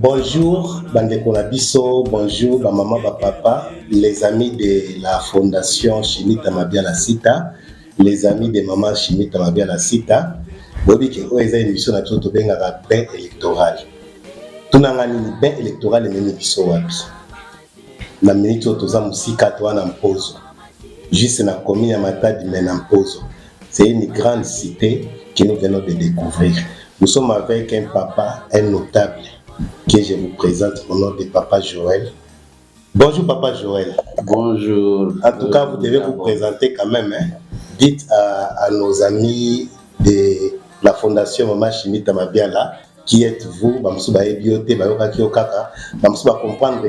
Bonjour, Bandeko Nabiso, bonjour, maman, papa, les amis de la Fondation Chimie Tamabia La Cita, les amis de maman Chimie Tamabia La Cita. Bobi ke oyo eza émission na biso tobengaka bain électoral. Tunanga nini bain électoral ememi biso wapi? Na minute oyo toza mosika to wana Mpozo. Juste na commune ya Matadi mais na Mpozo. C'est une grande cité que nous venons de découvrir. Nous sommes avec un papa, un notable, que je vous présente au nom de Papa Joël. Bonjour Papa Joël. Bonjour. En tout cas, vous devez vous présenter quand même. Hein. Dites à nos amis de la Fondation Maman Chimie Tamabia là, qui êtes-vous? Bamsuba ebiote, bayoka kiokaka, bamsuba comprendre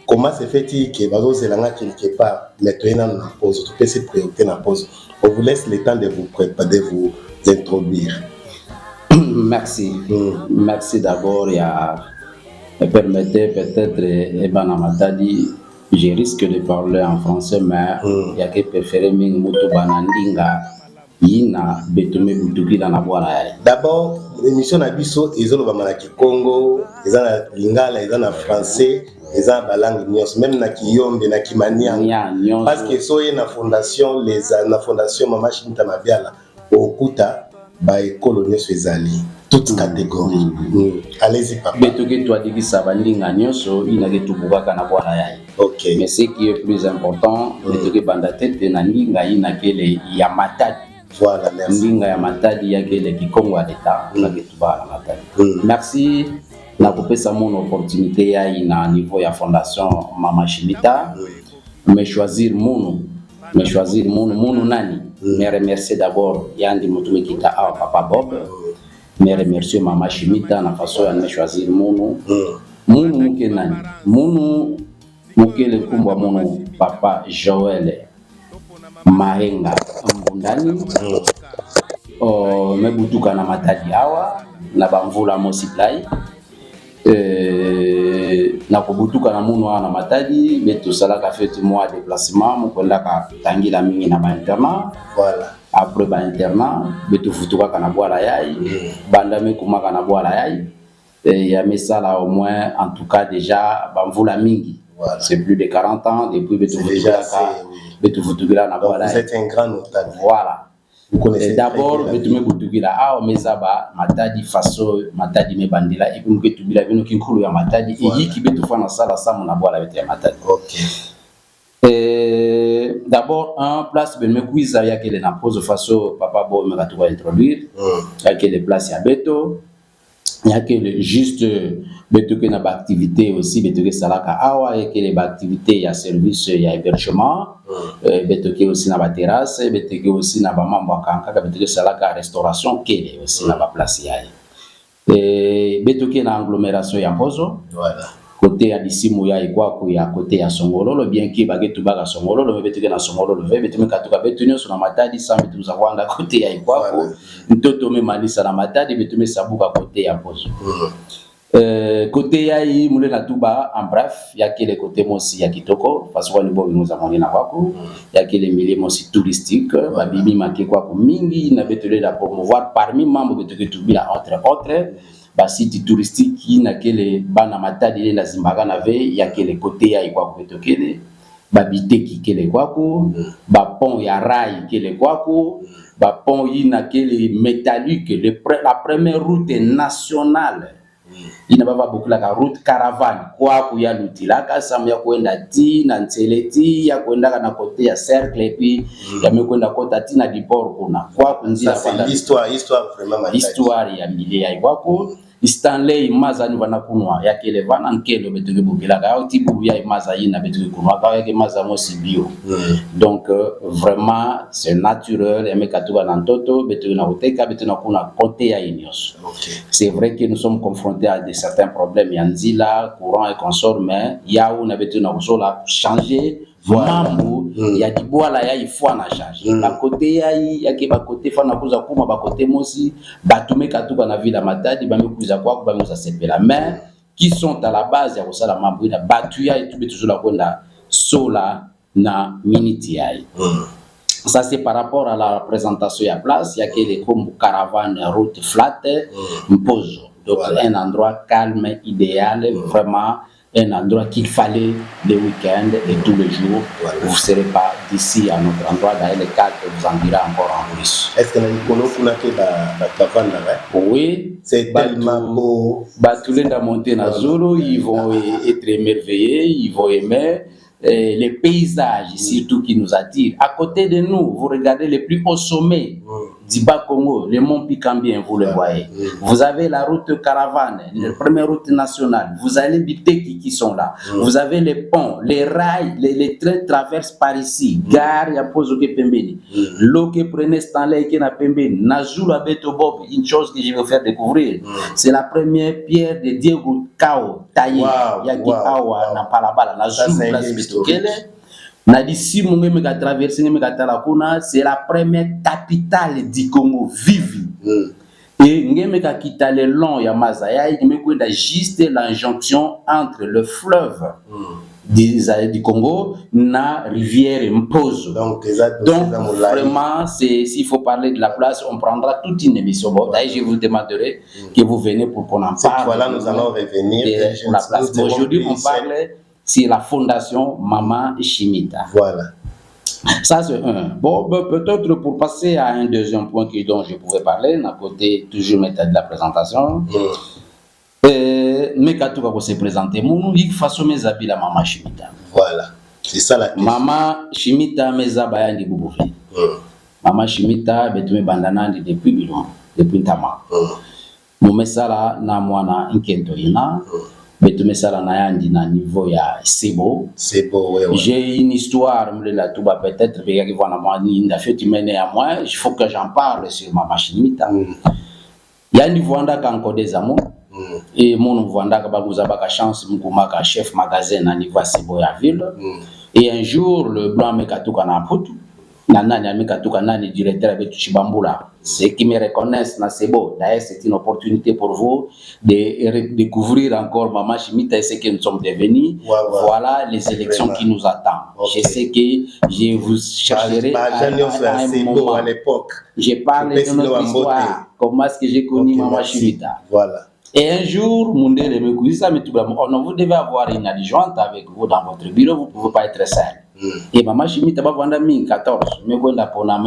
comment se fait-il que bazo zelanga quelque part maintenant na pause, tout peut se préoccuper na pause. On vous laisse le temps de vous préparer, de vous introduire. Merci. Merci d'abord. Permettez peut-être, Ebana Matadi, je risque de parler en français, mais il y a qui préfère Mutu Banandinga, Yina, Betume Butuki dans la boire. D'abord, l'émission Nabiso, ils ont le Congo, ils ont la Lingala, ils ont le français, ils ont la langue nyos, même na Kiyombe, na Kimania. Parce que soyez na fondation, la fondation Maman Chimie Tamabia, au Kuta, ba école Ezali. Toutes catégories. Allez-y, papa. Betoke toi digi sabandinga nyonso inage tubukaka na bwana yayi. OK. Mais ce qui est plus important, betoke bandate na ndinga inakele ya Matadi. Voilà, merci. Ndinga ya Matadi yakele kikongo ya leta inage tubala Matadi. Merci na kopesa mon opportunité yayi na niveau ya fondation Mama Chimita. Me choisir munu nani? Me remercier d'abord Yandi Mutume Kita a Papa Bob. Me remercier Mama Chimita na façon ya me choisir munu muke nani munu muke le kumbwa munu Papa Joël Mahenga Mbundani me butuka na Matadi awa na bamvula mosiplai na kubutuka na munu na Matadi beto salaka fete moi déplacement mukwenda ka tangila mingi na ba internat. Voilà. Après ba internat beto futuka kana bwala yai bandame kumaka na bwala yai ya mesala au moins en tout cas déjà bamvula mingi. Voilà. C'est plus de 40 ans depuis beto futuka na bwala yai. Vous êtes un grand notable. Voilà. Vous connaissez d'abord beto me butukila a mesaba Matadi faso Matadi me bandila et puis muketubila bino kinkulu ya Matadi et yiki beto fana sala samu na bwala beto ya Matadi. OK. D'abord, en place, ben me quiza ya kele na pose façon papa bo me va introduire. Ya kele place ya beto. Ya kele juste beto que na ba activité aussi beto que salaka awa ya kele ba activité ya service ya hébergement. Beto que aussi na ba terrasse, beto que aussi na ba mambo kanka beto que salaka restauration kele aussi na ba place ya. Beto que na agglomération ya Mpozo. Voilà. Côté à Disimu ya Ikwaku ya côté ya Songololo bien qui bagetu baga Songololo me betuke na Songololo ve betume katuka betunyo sur na Matadi sa betu za Rwanda côté ya Ikwaku ntoto me malisa na Matadi betume sabuka côté ya Mpozo. Côté ya yi mule na tuba en bref ya kile côté mosi ya kitoko parce que nibo nous avons na kwaku ya kile milieu mosi touristique ba bibi make kwaku mingi na betule la promouvoir parmi membres betuke tubila entre autres ba site touristique qui na kele bana Matadi na Zimbabwe na ve ya kele côté ya Ikwaku betokele ba biteki kele kwaku ba pont ya rail kele kwaku ba pont yi na kele métallique la première route nationale ina baba bukula ka route caravane kwaku ya lutilaka samu ya kwenda ti na Nteleti ya kwenda na côté ya cercle et puis ya mekwenda kota ti na diport kuna kwaku nzira kwenda histoire vraiment histoire ya milieu ya Ikwaku Stanley maza ni wana kunwa ya kele vana nkelo betuke bukila ka tibu ya maza yina betuke kunwa ka ya maza mosi bio. Donc vraiment c'est naturel ya mekatuka na ntoto betuke na uteka betuke na kuna côté ya inyos. C'est vrai que nous sommes confrontés à certains problèmes ya nzila courant et consort mais ya ou na betuke na kusola changer mambo ya dibwala ya ifwa na charge ba côté ya ke ba côté fa na kuza kuma ba côté mosi batumeka tuka na ville Matadi ba mekuza kwa ba musa sepela mais qui sont à la base ya kosala mambo ina batu ya tout toujours la konda sola na minute ya. Ça c'est par rapport à la présentation à place, il y a que les comme caravane route flat impose. Donc un endroit calme, idéal, vraiment un endroit qu'il fallait le week-end et tous les jours. Vous ne serez pas d'ici à notre endroit, dans les cas que vous en direz encore en plus. Est-ce que vous avez la caravane là? Oui. C'est tellement beau. Tous les gens monter dans Zolo, ils vont être émerveillés, ils vont aimer. Les paysages surtout qui nous attirent. À côté de nous, vous regardez les plus hauts sommets du Bas-Congo, le mont Picambien, vous le voyez. Vous avez la route caravane, la première route nationale. Vous avez les Biteki qui sont là. Vous avez les ponts, les rails, les trains traversent par ici. Gare, ya pose au Pembeni. L'eau que prenez Stanley qui na Pembeni. Najou à Beto Bob, une chose que je vais vous faire découvrir. C'est la première pierre de Diego Kao, taillée. Yaki Awa, na Palabala, Najou, place Betokele. Na d'ici mon me traversé c'est la première capitale du Congo vive. Et ngeme ka kita le long ya Mazaya, ngeme ko juste l'injonction entre le fleuve du Congo na rivière Mpozo. Donc vraiment c'est s'il faut parler de la place, on prendra toute une émission. Bon, d'ailleurs je vous demanderai que vous venez pour qu'on en parle. Voilà, nous allons revenir pour la place. Aujourd'hui on parle c'est la fondation Mama Shimita. Voilà. Ça, c'est un. Bon, peut-être pour passer à un deuxième point dont je pouvais parler, d'un côté, toujours méthode de la présentation. Mais quand tu vas se présenter, il faut mes habits la Mama Shimita. Voilà. C'est ça la question. Mama Shimita, mes habits de Boubouvé. Mama Shimita, betume bandana depuis Bilon, depuis Tama. Mon messala na mwana inkento ina. Betume sala na yandi na niveau ya Sebo. Sebo, ouais. J'ai une histoire, peut-être, qui va à moi, il faut que j'en parle sur ma machine. Il y a une voix encore des amours. Et mon voix d'aka chance, mon chef magasin à niveau Sebo ya ville. Et un jour, le blanc me katouka na putu. Nana Mikatuka Nani, directeur avec Chibamboula. Ceux qui me reconnaissent, c'est beau. D'ailleurs, c'est une opportunité pour vous de découvrir encore Mama Shimita et ce que nous sommes devenus. Voilà les élections qui nous attendent. Je sais que je vous chercherai à un moment. À l'époque. Je parle de notre histoire. Comment est-ce que j'ai connu Mama Shimita. Voilà. Et un jour, vous devez avoir une adjointe avec vous dans votre bureau, vous ne pouvez pas être seul. Et Mama Shimita va vendre 14. Mais quand on a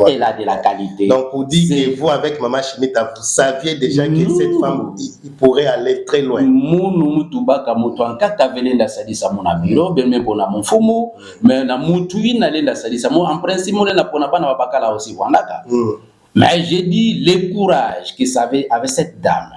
elle a de la qualité. Donc, vous dites que vous, avec Mama Shimita, vous saviez déjà que cette femme il pourrait aller très loin. Mais j'ai dit le courage que avait cette dame.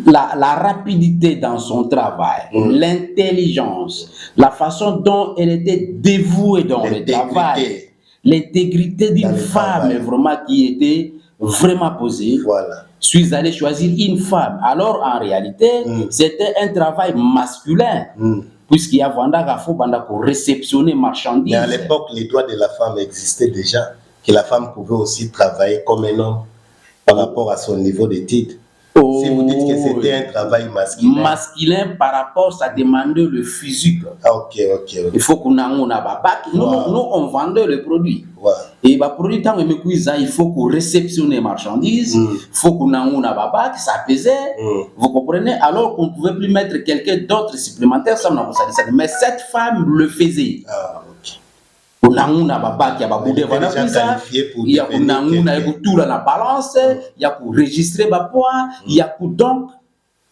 La rapidité dans son travail, l'intelligence, la façon dont elle était dévouée dans le travail, l'intégrité d'une femme vraiment qui était vraiment posée. Voilà. Je suis allé choisir une femme. Alors en réalité, c'était un travail masculin. Puisqu'il y a pour réceptionner marchandises. Mais à l'époque, les droits de la femme existaient déjà, que la femme pouvait aussi travailler comme un homme par rapport à son niveau de titre. Si vous dites que c'était un travail masculin. Masculin par rapport, ça demandait le physique. Ok. Il faut qu'on ait un babac. Nous, on vendait le produit. Et le produit, il faut qu'on réceptionne les marchandises. Il faut qu'on ait un babac, ça pesait. Vous comprenez? Alors qu'on ne pouvait plus mettre quelqu'un d'autre supplémentaire. Mais cette femme le faisait. On a un baba qui a boudé il y a tout la balance, il y a pour registrer ma poids, il y a pour donc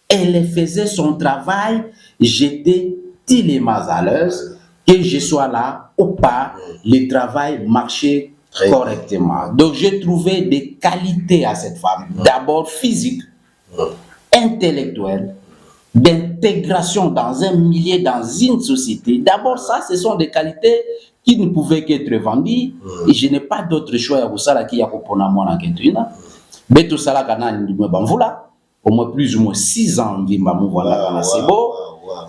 elle faisait son travail, j'étais tellement à l'aise que je sois là ou pas, le travail marchait correctement. Donc j'ai trouvé des qualités à cette femme, d'abord physique, intellectuelle, d'intégration dans un milieu, dans une société. D'abord ça, ce sont des qualités qui ne pouvaient qu'être vendus, et je n'ai pas d'autre choix à ça qui a coupé à moi en Kentuina. Beto Sala Kanan, au moins plus ou moins 6 ans, voilà, c'est beau.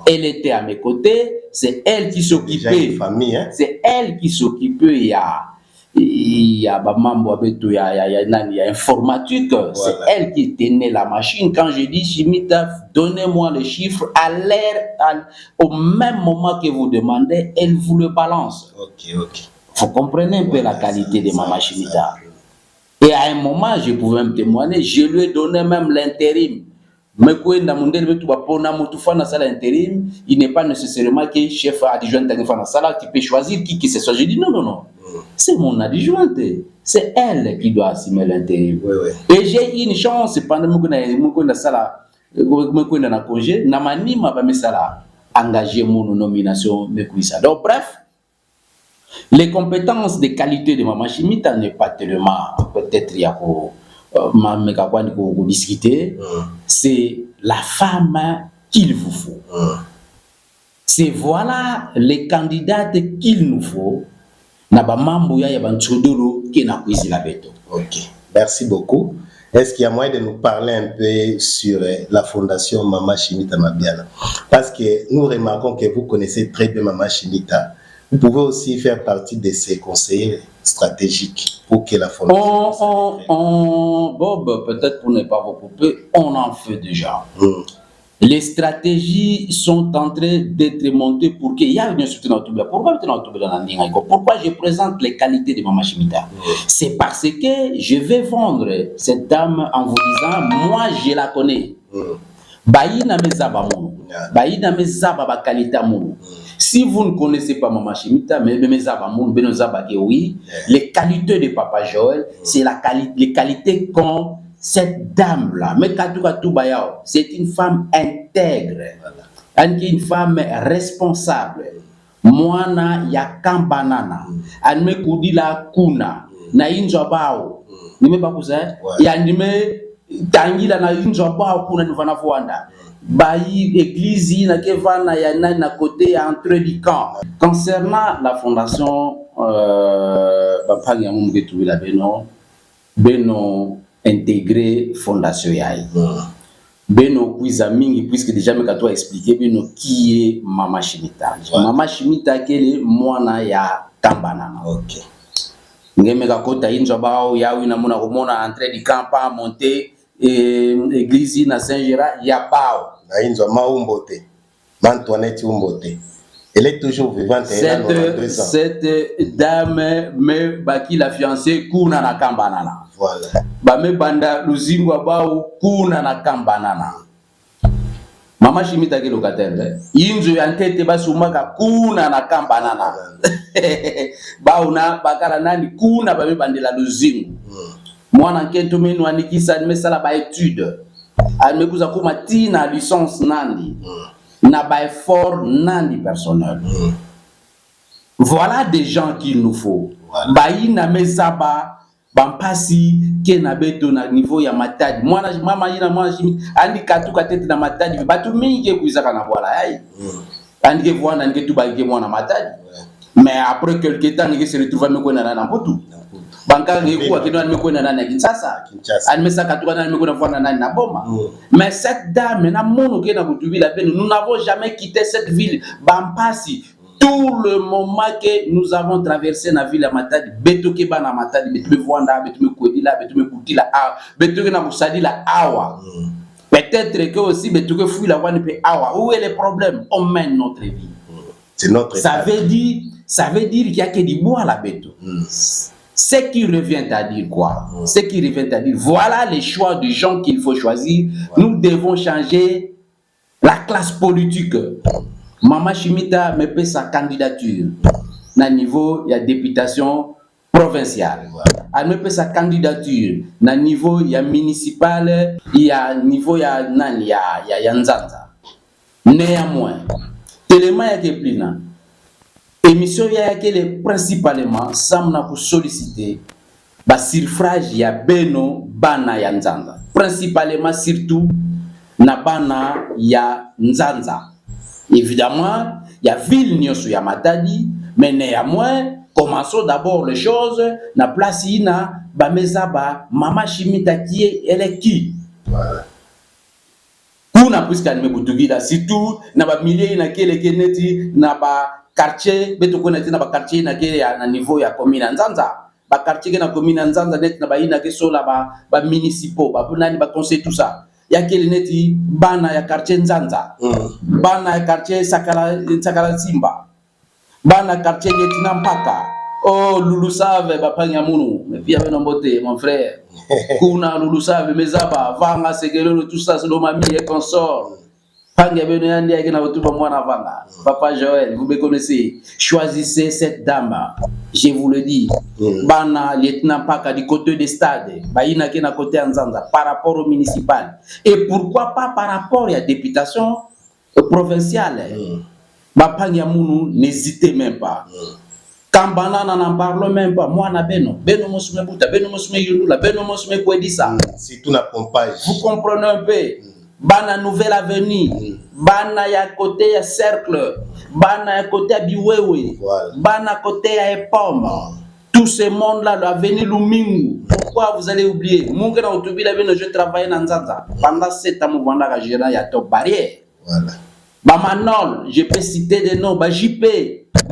Elle était à mes côtés, c'est elle qui s'occupait. Hein? C'est elle qui s'occupait. Il y a informatique, c'est elle qui tenait la machine. Quand je dis Chimita, donnez-moi les chiffres à l'air, au même moment que vous demandez, elle vous le balance. Vous comprenez un peu la qualité de Maman Chimita. Et à un moment, je pouvais me témoigner, je lui ai donné même l'intérim. Mais quand il n'est pas nécessairement que chef adjoint tu peux choisir qui que ce soit. Je dis non. C'est mon adjointe. C'est elle qui doit assumer l'intérim. Et j'ai une chance pendant que je suis congé, engagé mon nomination. Donc bref, les compétences de qualité de Maman Chimita n'est pas tellement, peut-être il y a discuter, c'est la femme qu'il vous faut. C'est voilà les candidates qu'il nous faut. Merci beaucoup. Est-ce qu'il y a moyen de nous parler un peu sur la fondation Maman Chimita Mabiala? Parce que nous remarquons que vous connaissez très bien Maman Chimita. Vous pouvez aussi faire partie de ces conseillers stratégiques pour que la fondation... Bob, peut-être pour ne pas vous couper, on en fait déjà. Les stratégies sont en train d'être montées pour qu'il y ait une soutien. Pourquoi je présente les qualités de Maman Chimita? C'est parce que je vais vendre cette dame en vous disant, moi je la connais. Si vous ne connaissez pas Maman Chimita, mais oui, les qualités de Papa Joël, c'est les qualités qu'ont cette dame-là. Mais c'est une femme intègre, une femme responsable. Moana ya kambanana, anme kudila kuna, na injabao. Nime bakuza, ya nime tangila na injabao kuna nivana fuanda. Bayi église na kevana ya na côté entrée du camp. Concernant la fondation Bapang ya Mumgetu la Beno intégré fondation yaï. Beno kuiza mingi puisque déjà me kato expliqué Beno qui est Maman Chimita. Maman Chimita kele mwana ya kambanana. Ngeme kakota injabao ya wina muna komona entrée du camp pas monter église na Saint-Gérard ya bao. Na inzo maumbote. Antoinette Umbote. Elle est toujours vivante. Cette dame me baki la fiancée kuna na kambanana. Voilà. Bame banda luzingwa bao kuna na kambanana. Maman Chimita ke locataire. Inzo ya ntete basumaka kuna na kambanana. Bauna bakara nani kuna bame bandela luzingu. Mwana nkento menu anikisa mesala ba étude. Amekuza kuma tina licence nandi. Na ba effort nandi personnel. Voilà des gens qu'il nous faut. Baina mesaba bampasi ke na beto na niveau ya matadi. Mwana mama ina mwana Chimita andi katuka tete na matadi batu mingi kuizaka na voilà ai. Andi ke vwana andi tu ba ke mwana matadi. Mais après quelques temps il se retrouve me kona na mpotu. Banka ngekuwa kino andi me kona na Kinshasa. Andi me saka tuka na me kona vwana na Boma. Mais cette dame na mono ke na kutubi la peine, nous n'avons jamais quitté cette ville bampasi. Tout le moment que nous avons traversé la ville à Matadi, Betoke Bana Matadi, Betume Vwanda, Betume Kodila, Betume Koutila, Betume Namusadi la Awa. Peut-être que aussi Betume Fouille la Wanipe Awa. Où est le problème? On mène notre vie. C'est notre ça veut dire qu'il y a que du bois là, Beto. Ce qui revient à dire quoi? Ce qui revient à dire, voilà les choix des gens qu'il faut choisir. Nous devons changer la classe politique. Maman Chimita me paie sa candidature na niveau ya députation provinciale. Elle me paie sa candidature na niveau ya municipal, ya niveau ya nani ya Nzanza. Néanmoins, tellement ya keplina émission ya kele principalement samna pour solliciter ba suffrage ya Beno bana ya Nzanza. Principalement surtout na bana ya Nzanza. Évidemment, il y a ville nyoso ya Matadi, mais néanmoins, commençons d'abord les choses. Na place ina bameza ba Maman Chimita qui est, elle est qui? Kuna nous na puisque animé Boutouguila surtout na ba milieu na kele keneti na ba quartier beto koneti na ba quartier na kele na niveau ya commune Nzanza ba quartier na commune Nzanza net na ba ina ke sola ba municipaux ba bunani ba conseil tout ça ya kele neti bana ya quartier Nzanza bana ya quartier Sakala Simba bana quartier neti na Mpaka oh Lulu Save ba panya munu mais puis avec nomboté mon frère kuna Lulu Save mezaba vanga segelelo tout ça c'est le mami et consort panga beno yandi yake na watu ba mwana vanga papa Joël vous me connaissez choisissez cette dame je vous le dis bana lieutenant Paka du côté des stades ba ina ke na côté Nzanza par rapport au municipal et pourquoi pas par rapport à la députation provinciale ba panga munu n'hésitez même pas quand banana n'en parle même pas, moi na beno mosume buta, beno mosume yulula, beno mosume kwedisa. C'est tout la pompage. Vous comprenez un peu? Bana nouvelle avenue, bana ya côté ya cercle, bana ya côté ya biwewe, bana côté ya epom. Tout ce monde-là, l'avenue Lumingu. Pourquoi vous allez oublier? Munga na utubila beno je travaille dans Nzanza. Pendant 7 ans, moi na gérant ya top barrière. Voilà. Bamanol, je peux citer des noms, JP.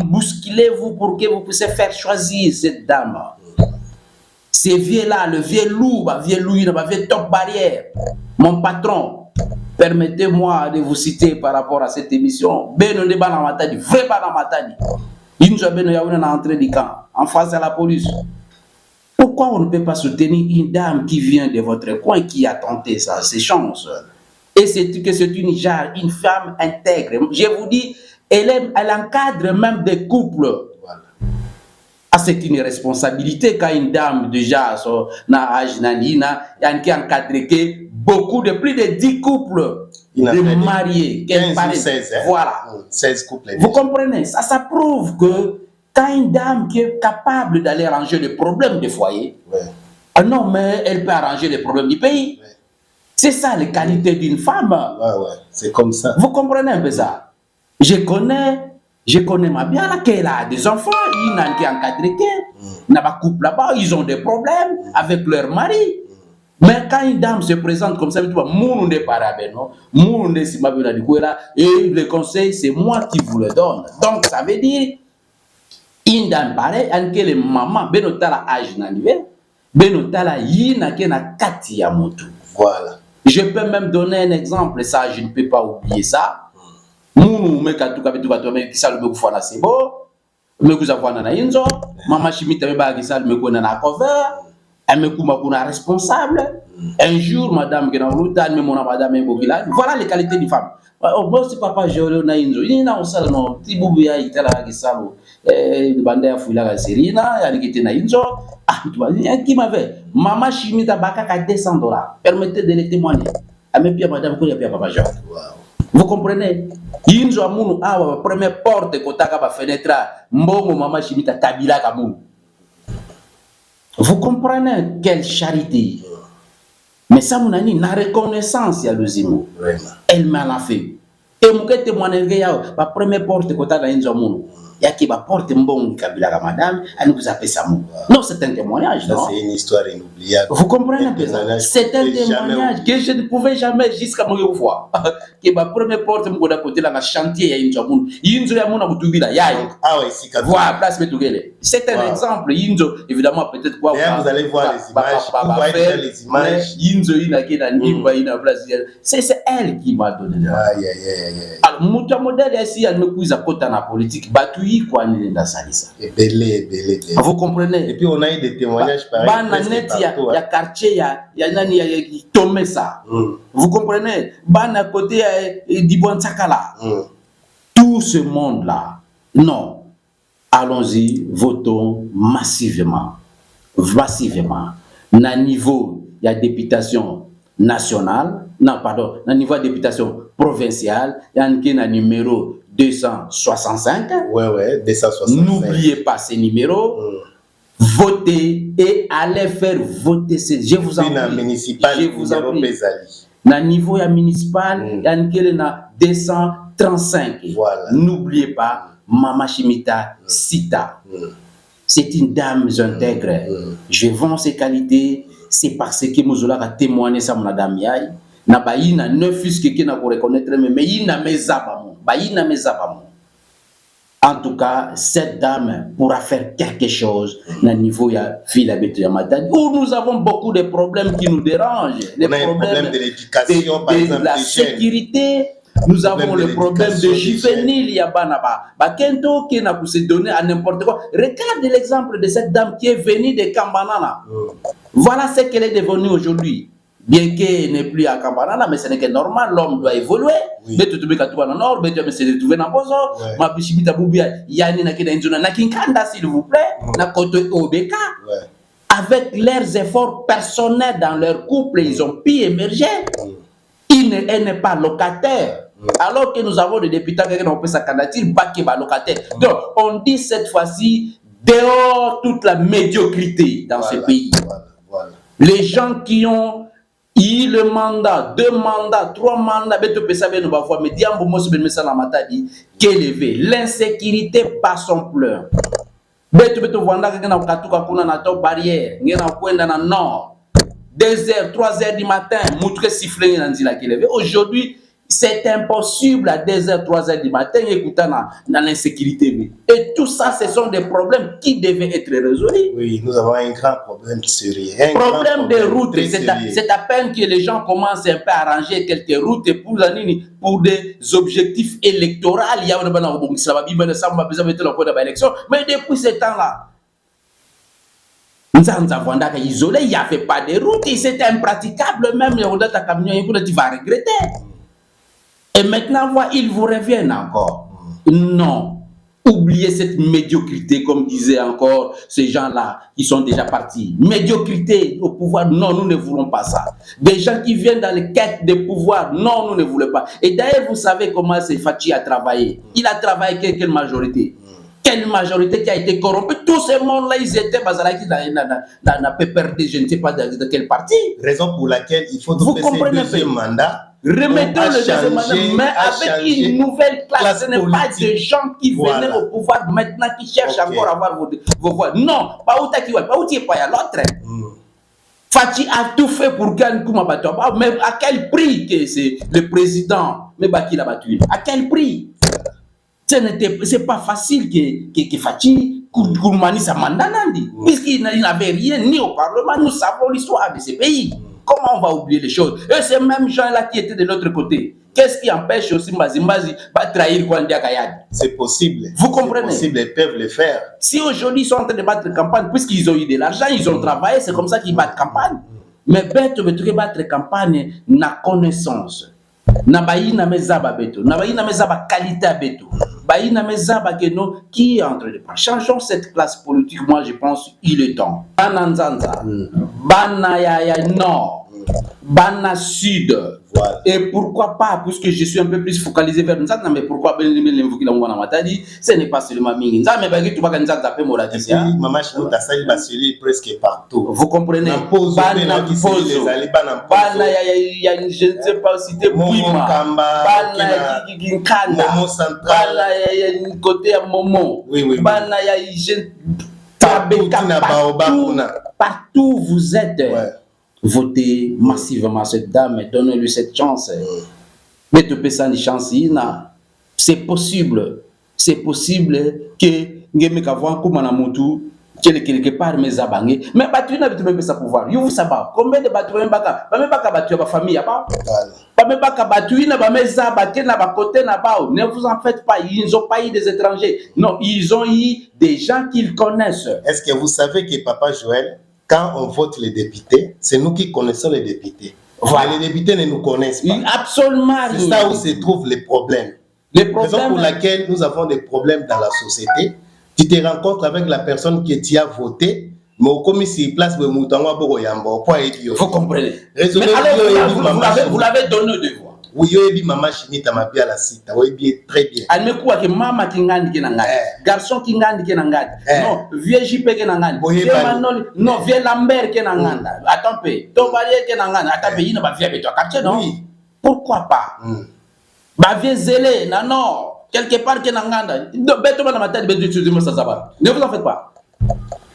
Bousculez-vous pour que vous puissiez faire choisir cette dame. Ces vieux-là, le vieux loup, il vieux top barrière. Mon patron, permettez-moi de vous citer par rapport à cette émission. Beno de Banamatadi, vrai Banamatadi. Il nous a besoin d'entrer du camp, en face à la police. Pourquoi on ne peut pas soutenir une dame qui vient de votre coin, qui a tenté ça, ses chances? Et c'est que c'est une femme intègre. Je vous dis, elle encadre même des couples. Voilà. Ah, c'est une responsabilité quand une dame déjà na âge nanina qui encadre beaucoup de plus de 10 couples de mariés. 15 ou 16, hein? Voilà. 16 couples. Vous comprenez? Ça prouve que quand une dame qui est capable d'aller arranger les problèmes du foyer, non, mais elle peut arranger les problèmes du pays. Ouais. C'est ça les qualités d'une femme. Ouais, c'est comme ça. Vous comprenez un peu ça? Je connais ma bien là qu'elle a des enfants, il n'a qui encadré, n'a pas couple là-bas, ils ont des problèmes avec leur mari. Mais quand une dame se présente comme ça, tu vois, mon n'est pas rabais, non, mon n'est si ma bien et le conseil c'est moi qui vous le donne. Donc ça veut dire une dame pareille, en quelle maman, benotala âge n'anivé, benotala yina kena kati ya motu. Voilà. Je peux même donner un exemple, ça je ne peux pas oublier ça. Munu meka tuka betu bato me kisalo me kufana sebo me kuzavana na inzo mama chimita me ba kisalo me kona na cover me kuma kuna responsable un jour madame que na luta me mona madame bogila voilà les qualités du femme oh bon si papa jolo na inzo ina osala no tibubu ya itala kisalo banda ya fuila ga serina ya nikite na inzo ah tu vois qui m'avait mama chimita baka ka $200 permettez de le témoigner ame pia madame ko ya pia papa jolo. Vous comprenez? Inzo amunu awa première porte kotaka ba fenêtre mbongo mama chimita tabila kamunu. Vous comprenez quelle charité? Mais ça mon ami na reconnaissance ya lozimo. Elle m'a fait. Et mon témoigner yao ba première porte kotaka inzo amunu. Yaki ba porte mbongo kabila ka madame, elle nous appelle ça mou. Non, c'est un témoignage, non? C'est une histoire inoubliable. Vous comprenez un peu ça? C'est un témoignage que je ne pouvais jamais jusqu'à mon fois. Que ma première porte me koda côté là na chantier ya inzo amunu. Inzo ya muna mutubila yayi. Ah ouais, si voilà, place Metugele. C'est un exemple. Inzo, évidemment, peut-être quoi. Vous allez voir les images. Vous voyez les images. Inzo, c'est elle qui m'a donné. Alors, mon modèle ici, elle me couise à côté de la politique. Batoui, quoi, n'est dans sa liste. Belé. Vous comprenez? Et puis, on a eu des témoignages pareils. Il y a quartier, il y a nani, il y a Tomé ça. Vous comprenez? Ban à côté, Dibouan Sakala. Tout ce monde-là. Non. Allons-y, votons massivement. Na niveau, il y a députation nationale, non, pardon, na niveau de députation provinciale, il y a un numéro 265. Ouais, 265. N'oubliez pas ces numéros. Votez et allez faire voter. Je vous en prie. Je vous en prie. Na niveau municipal, il y a un 235. Voilà. N'oubliez pas. Mama Chimita Sita. C'est une dame intègre. Je vends ses qualités. C'est parce que Mouzoula a témoigné ça, madame Yaye. na baina ne fusque que na ko reconnaître mais ina mezaba mo baina mezaba mo. En tout cas, cette dame pourra faire quelque chose au niveau de Villa Beto ya Matadi, où nous avons beaucoup de problèmes qui nous dérangent. Les problèmes de l'éducation, par exemple, de la sécurité. Nous avons le problème de juvénile, Yabanaba. Bakento qui n'a pu se donner à n'importe quoi. Regarde l'exemple de cette dame qui est venue de Kambanana. Voilà ce qu'elle est devenue aujourd'hui. Bien qu'elle n'est plus à Kambanana, mais ce n'est que normal, l'homme doit évoluer. Mais tu te mets à tout en or, mais tu se retrouver dans Bozo. Ma bichibita boubia, yani na kina inzona na kinkanda s'il vous plaît, na koto obeka. Avec leurs efforts personnels dans leur couple, ils ont pu émerger. Elle n'est pas locataire. Alors que nous avons des députés qui ont fait sa candidature, baké ba locataire. Donc, on dit cette fois-ci, dehors toute la médiocrité dans ce pays. Les gens qui ont eu le mandat, 2 mandats, 3 mandats, l'insécurité par son pleur. Nord. 2h, 3h du matin, aujourd'hui, c'est impossible à 2h, 3h du matin écouter dans l'insécurité. Et tout ça, ce sont des problèmes qui devaient être résolus. Oui, nous avons un grand problème sérieux. Problème de route. C'est à peine que les gens commencent un peu à arranger quelques routes pour des objectifs électoraux. Mais depuis ce temps-là, isolé, il n'y avait pas de route, c'était impraticable, même les routes à camion, tu vas regretter. Et maintenant, ils vous reviennent encore. Non, oubliez cette médiocrité, comme disaient encore ces gens-là qui sont déjà partis. Médiocrité au pouvoir, non, nous ne voulons pas ça. Des gens qui viennent dans les quêtes de pouvoir, non, nous ne voulons pas. Et d'ailleurs, vous savez comment Fachi a travaillé. Il a travaillé avec quelle majorité? Quelle majorité qui a été corrompue? Tous ces mondes-là, ils étaient basés dans la PPRD, je ne sais pas de quel parti. Raison pour laquelle il faut donc le deuxième mandat. Remettons le deuxième mandat, mais avec une nouvelle classe. Ce n'est pas des gens qui venaient au pouvoir maintenant qui cherchent encore à avoir vos voix. Non, pas où tu es, pas à l'autre. Fachi a tout fait pour gagner Koumabato. Mais à quel prix que c'est le président Mebaki l'a battu? À quel prix? C'est pas facile que Fachi Kourmani sa mandanandi, puisqu'il n'avait rien ni au Parlement. Nous savons l'histoire de ce pays. Comment on va oublier les choses? Et ces mêmes gens-là qui étaient de l'autre côté, qu'est-ce qui empêche aussi Mazimbazi de trahir Kwandia Kayad? C'est possible. Vous comprenez? C'est possible, ils peuvent le faire. Si aujourd'hui ils sont en train de battre campagne, puisqu'ils ont eu de l'argent, ils ont travaillé, c'est comme ça qu'ils battent campagne. Mais bête, de battre campagne, na connaissance. Na baïna mezaba beto, na baïna mezaba qualité beto, baïna mezaba keno qui est en train de prendre. Changeons cette classe politique, moi je pense il est temps. Bana Nzanza, Bana ya Nord, Bana Sud. Voilà. Et pourquoi pas, puisque je suis un peu plus focalisé vers Nzanza, mais pourquoi ce n'est pas seulement Mingi Nzanza, mais tu vas Nzanza pe Molatisi. Maman Chino ta sali basili presque partout. Vous comprenez? Bana Pozo, Bana ya je ne sais pas si c'était Bouima, Bana ya Ginkanda, Bana ya côté à Momo, Bana ya partout vous êtes. Votez massivement cette dame et donnez-lui cette chance. Mais tu peux sans chance, c'est possible. C'est possible que Ngeme Kavouan Koumanamotu, quelque part, mes abangés. Mais tu n'as pas sa pouvoir. Vous savez combien de battus ma famille ne vous en faites pas. Ils n'ont pas eu des étrangers. Non, ils ont eu des gens qu'ils connaissent. Est-ce que vous savez que Papa Joël, quand on vote les députés, c'est nous qui connaissons les députés. Voilà. Les députés ne nous connaissent pas. Absolument. C'est ça où se trouvent les problèmes. Raison pour laquelle nous avons des problèmes dans la société. Tu te rencontres avec la personne que tu as voté, mais au commissaire place de Moutangwa Boroyambo. Vous comprenez. Mais alors, vous l'avez donné de voix. Oui, oui, maman Chini Tamabia la cite. Oui, bien, très bien. Elle me croit que maman qui ngandi qui n'engage, garçon qui ngandi qui n'engage, non, vieux JP qui n'engage, vieux Manoli, non, vieux Lambert qui n'engage. Attends peu, Tobalier qui n'engage, attends peu, il ne va vieux avec toi quartier, non? Pourquoi pas? Bah vieux Zélé, non, quelque part qui n'engage. Bête dans ma tête, ne vous en faites pas.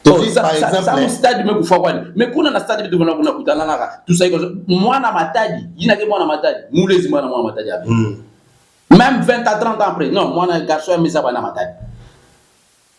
par exemple ça stade me kufa kwani mais kuna na stade bitu kuna kutana naka tout ça mwana matadi yina ke mwana matadi mulezi mwana matadi avec même 20 à 30 ans après non mwana garçon mais ça bana matadi.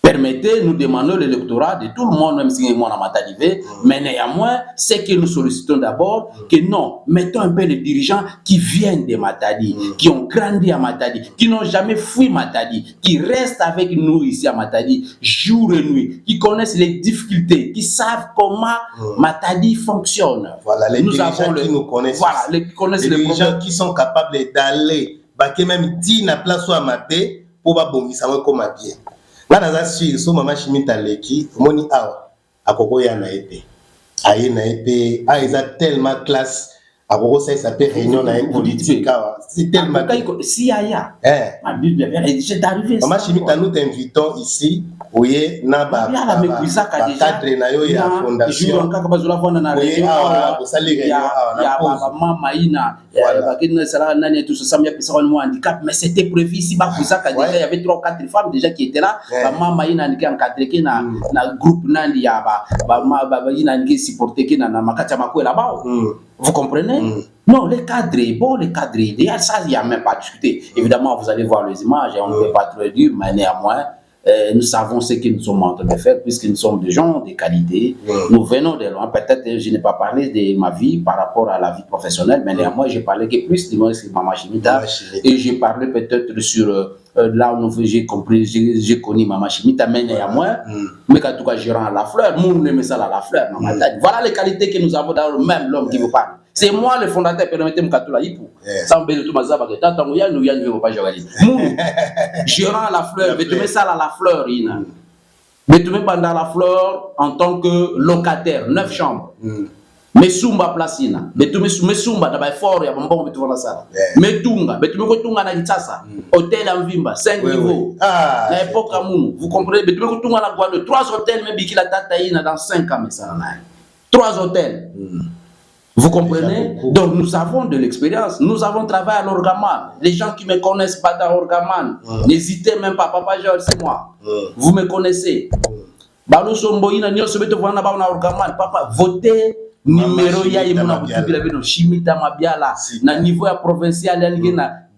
Permettez, nous demandons l'électorat de tout le monde, même si on a matérialisé, mais néanmoins, c'est que nous sollicitons d'abord que non, mettons un peu les dirigeants qui viennent de Matadi, qui ont grandi à Matadi, qui n'ont jamais fui Matadi, qui restent avec nous ici à Matadi, jour et nuit, qui connaissent les difficultés, qui savent comment Matadi fonctionne. Voilà, les dirigeants qui nous connaissent. Voilà, les dirigeants qui sont capables d'aller, qui même dit na place à Maté pour pas bon, ça va comme bien. Là, dans la suite, so maman Chimita Leki, moni awa, akoko ya na ete, aye na ete, ils ont tellement classe, akoko ça s'appelle réunion na politique, c'est tellement. Si aya, j'ai arrivé. Maman Chimita, nous t'invitons ici, oui, na ba cadre na yo ya fondation. Oui, awa, vous allez réunion awa na pause. Maman ina, bakina sala nani tout ça, ça m'a fait ça un handicap, mais c'était prévu ici, bah pour ça déjà il y avait 3 ou 4 femmes déjà qui étaient là. Maman ina qui encadré qui na groupe nandi ya ba ina qui supporté qui na makata makwe là-bas. Vous comprenez? Non, les cadres, bon, les cadres idéal, ça il y a même pas discuté. Évidemment, vous allez voir les images et on ne peut pas trop dire, mais néanmoins. Nous savons ce que nous sommes en train de faire puisque nous sommes des gens de qualité. Nous venons de loin. Peut-être je n'ai pas parlé de ma vie par rapport à la vie professionnelle, mais néanmoins, j'ai parlé que plus de moi sur Maman Chimita. Et j'ai parlé peut-être sur là où j'ai compris, j'ai connu Maman Chimita, mais néanmoins, mais en tout cas, je rends à la fleur. Nous, on aime ça à la fleur. Voilà les qualités que nous avons dans même l'homme qui vous parle. C'est moi le fondateur, permettez-moi de la hipo. Ça me fait tout ma zaba que tant que nous y a ne pas jouer. Je rends la fleur, mais tu mets ça à la fleur, Ina. Mais tu mets pendant la fleur en tant que locataire, 9 chambres. Mais Sumba Placina, mais tu mets Sumba dans fort, il y a un bon tu vois ça. Mais Tunga, mais tu mets Tunga na Gitsasa, hôtel en Vimba, 5 niveaux. À l'époque à Mounou, vous comprenez, mais tu mets Tunga na Guadeloupe, 3 hôtels, mais Biki la Tataïna dans 5 ans, mais ça 3 hôtels. Vous comprenez? Donc nous avons de l'expérience. Nous avons travaillé à l'Orgaman. Les gens qui me connaissent pas dans l'Orgaman, n'hésitez même pas. Papa Georges, c'est moi. Vous me connaissez. Balou Somboïna, Nyo Sobeto Wana Bauna Orgaman. Papa, votez numéro ya Yemuna Boutubila Chimita Mabiala. Na niveau ya provincial, na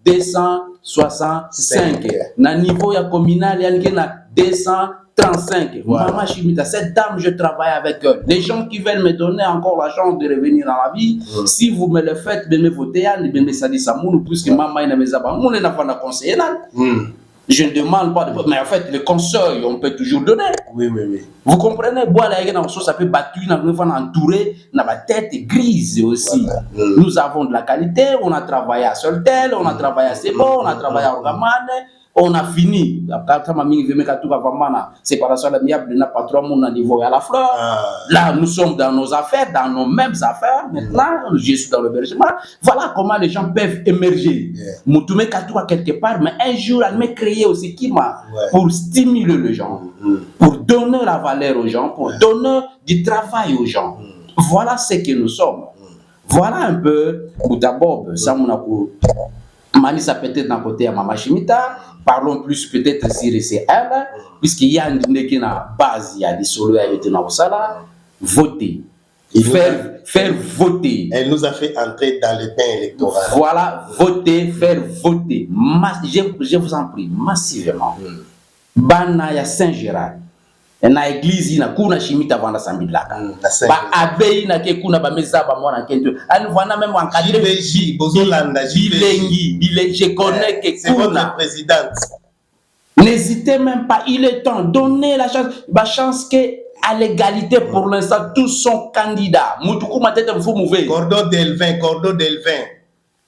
265. Na niveau ya communal, na 235. Maman Chimita, cette dame, je travaille avec elle. Les gens qui veulent me donner encore la chance de revenir dans la vie, si vous me le faites, me votez, me sadi samoun, puisque maman n'a pas de conseiller. Je ne demande pas de... Mais en fait, les conseils, on peut toujours donner. Oui, oui, oui. Vous comprenez? Bois la ça peut battre, entouré, ma tête est grise aussi. Voilà. Nous avons de la qualité, on a travaillé à Soltel, on a travaillé à Sebo, on a travaillé à Orgamane. On a fini. C'est par ça que n'a pas trop mon niveau à la fleur. Là, nous sommes dans nos affaires, dans nos mêmes affaires. Maintenant, je suis dans le bergement. Voilà comment les gens peuvent émerger. Moutoumé Katoua quelque part, mais un jour, elle m'a créé aussi qui m'a pour stimuler les gens, pour donner la valeur aux gens, pour donner du travail aux gens. Voilà ce que nous sommes. Voilà un peu, d'abord, ça m'a Manissa peut-être d'un côté à Maman Chimita. Parlons plus peut-être sur elle, puisqu'il y a une base, il y a des solos avec une sala. Voter. Faire voter. Elle nous a fait entrer dans le bain électoral. Voilà, voter, faire voter. Je vous en prie, massivement. Bana ya Saint-Gérard. Na église na kuna Chimita vanda sambilaka. Ba abeyi na ke kuna ba meza ba mwana kento. Ani vana même encadré BJ Bozolanda Bilengi, je connais que c'est votre présidente. N'hésitez même pas, il est temps donner la chance que à l'égalité pour l'instant tous sont candidats. Mutuku matete mfu mouvé. Cordon d'Elvin.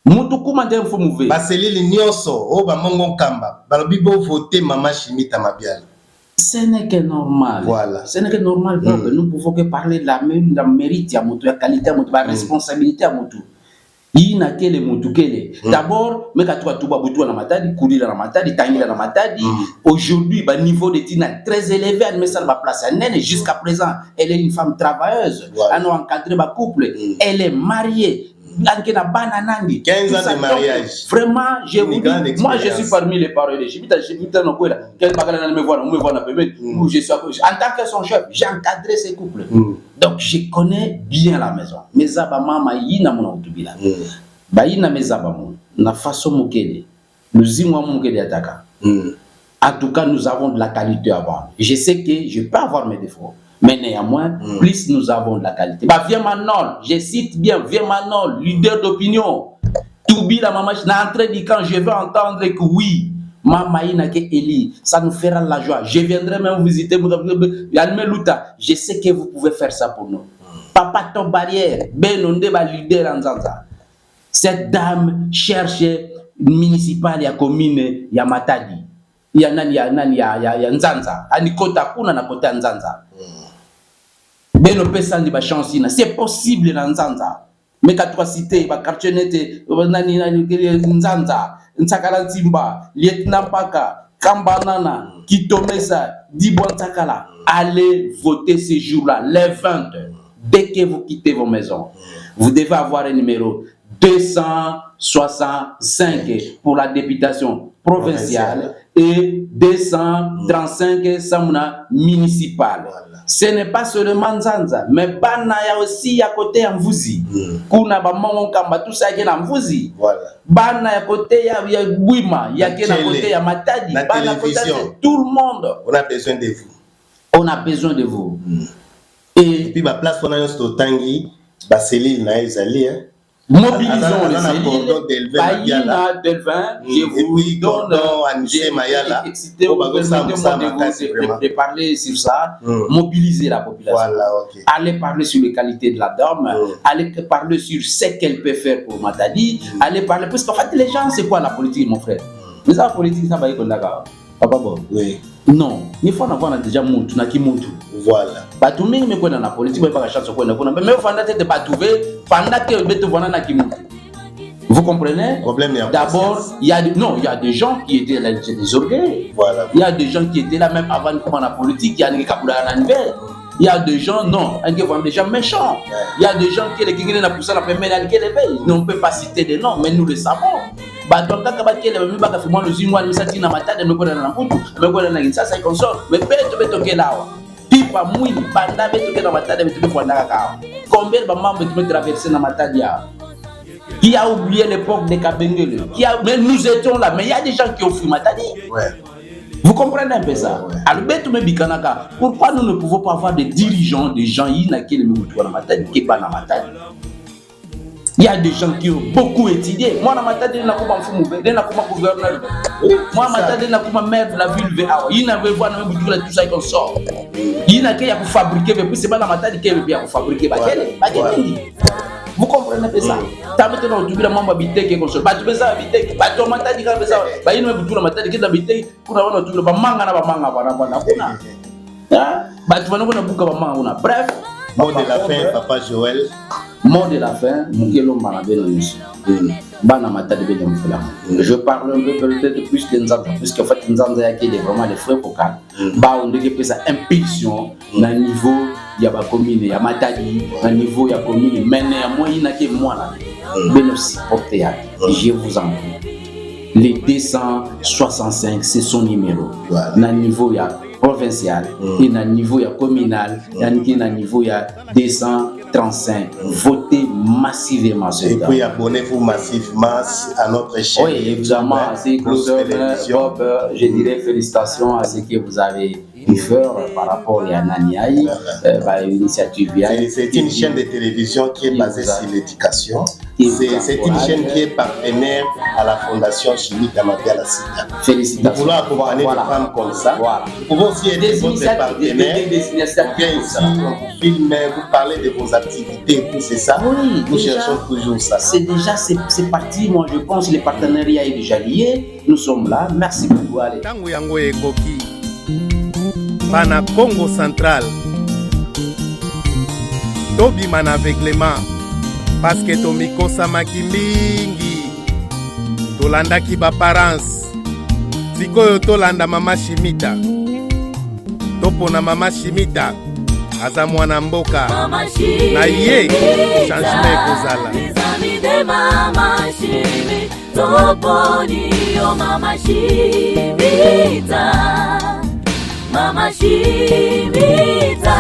Mutuku matete mfu mouvé. Baselili nyonso o ba mongo kamba. Balobi bo voter Maman Chimita Mabiala. Ce n'est que normal. Voilà. Ce n'est que normal. Nous pouvons que parler de la mérite à Moutou, la qualité à Moutou, la responsabilité à Moutou. Il n'a que les Moutou. D'abord, mais quand tu as tout Baboutou na matadi, Kouli na matadi, Tangi na matadi, aujourd'hui, le niveau de Tina est très élevé, elle met ça dans la place. Elle jusqu'à présent, elle est une femme travailleuse. Elle a encadré ma couple. Elle est mariée. na bana nandi 15 ans de mariage. Vraiment, je vous dis, moi je suis parmi les parents de Chimita no kwela. Quel bagala me voir na bébé. Je suis en tant que son chef, j'ai encadré ces couples. Donc je connais bien la maison. Mes aba mama yina mona utubila. Ba yina mes aba mon na façon mokele. Nous imwa mokele ataka. En tout cas, nous avons de la qualité à vendre. Je sais que je peux avoir mes défauts. Mais néanmoins, plus nous avons de la qualité. Bah, viens Manon, je cite bien, viens Manon, leader d'opinion. Toubi la maman, je suis en train de dire quand je vais entendre que oui, Mama Inake Eli, ça nous fera la joie. Je viendrai même visiter Luta. Je sais que vous pouvez faire ça pour nous. Papa ton barrière, Benonde ba leader en Zanza. Cette dame cherche municipal ya commune ya Matadi. Ya Nzanza. Ani kota kuna na kota Nzanza. Beno pesa ndi ba chance ina. C'est possible na Nzanza. Mais quand tu as cité ba quartier nete nani Nzanza, Ntsakala Nzimba, Lieutenant Paka, Kambanana, Kitomesa, Dibouantakala, allez voter ce jour-là, les 20 heures. Dès que vous quittez vos maisons, vous devez avoir un numéro 265 pour la députation provinciale et 235 Samuna municipale. Voilà. Ce n'est pas seulement Nzanza, mais Bana ya aussi à côté en Mvuzi. Kuna ba mongo kamba tout ça qui en Mvuzi. Voilà. Bana ya côté ya Bouima, ya qui à côté ya Matadi, Bana côté tout le monde. On a besoin de vous. On a besoin de vous. Et puis ma place on a un stotangi, ba cellule na ezali hein. Mobilisons les cellules, Baïna, Delvin, je vous donne, j'ai excité de parler sur ça, mobiliser la population, voilà, okay. Aller parler sur les qualités de la dame, aller parler sur ce qu'elle peut faire pour Matadi, aller parler, parce qu'en fait les gens, c'est quoi la politique mon frère? Mais la politique, ça va être d'accord. Papa bon. Oui. Non, il faut en avoir déjà montu, na ki montu. Voilà. Batumi me connaît na politique, mais pas la chance quoi na mais il faut en tête de batouver pendant que beto vona na ki montu. Vous comprenez? D'abord, il y a des gens qui étaient là, des orgueils. Voilà. Il y a des gens qui étaient là même avant de commencer la politique, il y a des kapula na nivelle. Il y a des gens, non, des gens méchants. Il y a des gens qui ont poussé la première année qui l'éveillent. On ne peut pas citer des noms, mais nous le savons. Donc, quand on a fait le zingwa, nous avons dit na matade, nous avons na mputu, nous avons na ça console. Mais beto ke là. Pipa mouille, banda beto ke na matade, beto ke na kakao. Combien de membres qui ont traversé na matade ya? Qui a oublié l'époque des Kabengele? Mais nous étions là, mais il y a des gens qui ont fui Matadi. Ouais. Vous comprenez un peu ça? Alors, pourquoi nous ne pouvons pas avoir des dirigeants, des gens qui il y a des gens qui ont beaucoup étudié. Moi, je suis gouverneur. Moi, je suis maire de la ville. Il y a tout ça qu'on sort. Il y a qui fabriquer, mais c'est pas la matadi qui a fabriqué. Vous comprenez pas ça? T'as maintenant tu veux maman habiter quelque chose. Bah tu peux ça habiter. Bah tu m'as dit comme ça. Bah il ne veut plus matin qui habiter pour avoir tu veux ba manga bana. Hein? Bah tu vas nous na buka ba manga. Bref, mot de la fin papa Joël. Mot de la fin, mungelo marabe na mission. Bana matadi be dem fela. Je parle un peu peut-être plus de Nzanza parce qu'en fait Nzanza yake est vraiment les frères focaux. Bah on dit que ça impulsion na niveau il y a pas commune, il y a Matadi, à niveau il y a commune, mais néanmoins il n'y a que moi là. Je vous en prie. Les 265, c'est son numéro. Voilà. Na niveau il y a provincial, et na niveau il y a communal, et na niveau il y a 235. Votez massivement ce et puis abonnez-vous massivement à notre chaîne. Oui, évidemment, Bob, je dirais félicitations à ce que vous avez faire par rapport à Naniaï, l'initiative. C'est une chaîne de télévision qui est basée sur l'éducation. C'est une chaîne qui est partenaire à la Fondation Chimie Tamabia la Sida. Félicitations. Nous voulons accompagner des femmes comme ça. Voilà. Nous pouvons aussi aider votre partenaire. On vient ici, on vous filme, vous parlez de vos activités, tout c'est ça. Oui, nous cherchons toujours ça. C'est déjà, c'est parti. Moi, je pense que le partenariat est déjà lié. Nous sommes là. Merci beaucoup. Allez. Bana Congo Central tobima na aveuglement parce que tomikosamaki mingi tolandaki baparence sikoyo tolanda mama Shimita topona mama Shimita aza mwana mboka na ye changement ekozala. amis de Mama Chimi, toponi yo Mama Chimita. Mama Chimita,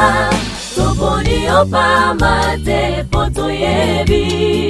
toponi yo pamba te poto yebi.